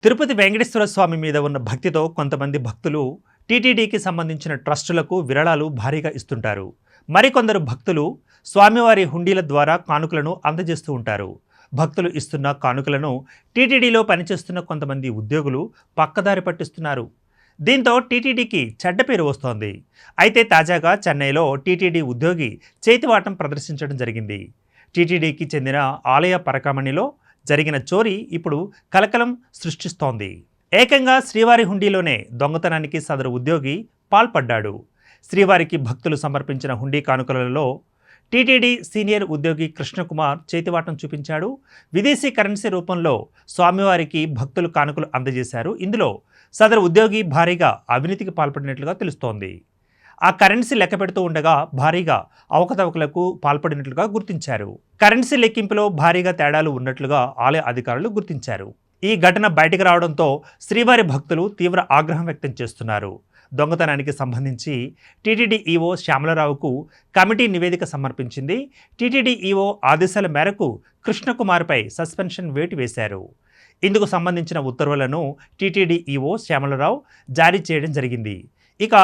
తిరుపతి వెంకటేశ్వర స్వామి మీద ఉన్న భక్తితో కొంతమంది భక్తులు టీటీడీకి సంబంధించిన ట్రస్టులకు విరాళాలు భారీగా ఇస్తుంటారు. మరికొందరు భక్తులు స్వామివారి హుండీల ద్వారా కానుకలను అందజేస్తూ ఉంటారు. భక్తులు ఇస్తున్న కానుకలను టీటీడీలో పనిచేస్తున్న కొంతమంది ఉద్యోగులు పక్కదారి పట్టిస్తున్నారు. దీంతో టీటీడీకి చెడ్డ పేరు వస్తోంది. అయితే తాజాగా చెన్నైలో టీటీడీ ఉద్యోగి చేతివాటం ప్రదర్శించడం జరిగింది. టీటీడీకి చెందిన ఆలయ పరకామణిలో జరిగిన చోరీ ఇప్పుడు కలకలం సృష్టిస్తోంది. ఏకంగా శ్రీవారి హుండీలోనే దొంగతనానికి సదరు ఉద్యోగి పాల్పడ్డాడు. శ్రీవారికి భక్తులు సమర్పించిన హుండీ కానుకలలో టీటీడీ సీనియర్ ఉద్యోగి కృష్ణకుమార్ చేతివాటం చూపించాడు. విదేశీ కరెన్సీ రూపంలో స్వామివారికి భక్తులు కానుకలు అందజేశారు. ఇందులో సదరు ఉద్యోగి భారీగా అవినీతికి పాల్పడినట్లుగా తెలుస్తోంది. ఆ కరెన్సీ లెక్క పెడుతూ ఉండగా భారీగా అవకతవకలకు పాల్పడినట్లుగా గుర్తించారు. కరెన్సీ లెక్కింపులో భారీగా తేడాలు ఉన్నట్లుగా ఆలయ అధికారులు గుర్తించారు. ఈ ఘటన బయటకు రావడంతో శ్రీవారి భక్తులు తీవ్ర ఆగ్రహం వ్యక్తం చేస్తున్నారు. దొంగతనానికి సంబంధించి టీటీడీ ఈవో శ్యామలరావుకు కమిటీ నివేదిక సమర్పించింది. టీటీడీ ఈవో ఆదేశాల మేరకు కృష్ణకుమార్పై సస్పెన్షన్ వేటు వేశారు. ఇందుకు సంబంధించిన ఉత్తర్వులను టీటీడీ ఈవో శ్యామలరావు జారీ చేయడం జరిగింది. ఇక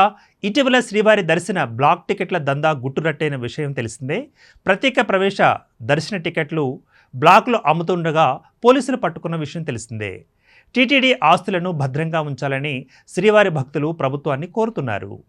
ఇటీవల శ్రీవారి దర్శన బ్లాక్ టికెట్ల దందా గుట్టురట్టైన విషయం తెలిసిందే. ప్రత్యేక ప్రవేశ దర్శన టికెట్లు బ్లాక్లో అమ్ముతుండగా పోలీసులు పట్టుకున్న విషయం తెలిసిందే. టీటీడీ ఆస్తులను భద్రంగా ఉంచాలని శ్రీవారి భక్తులు ప్రభుత్వాన్ని కోరుతున్నారు.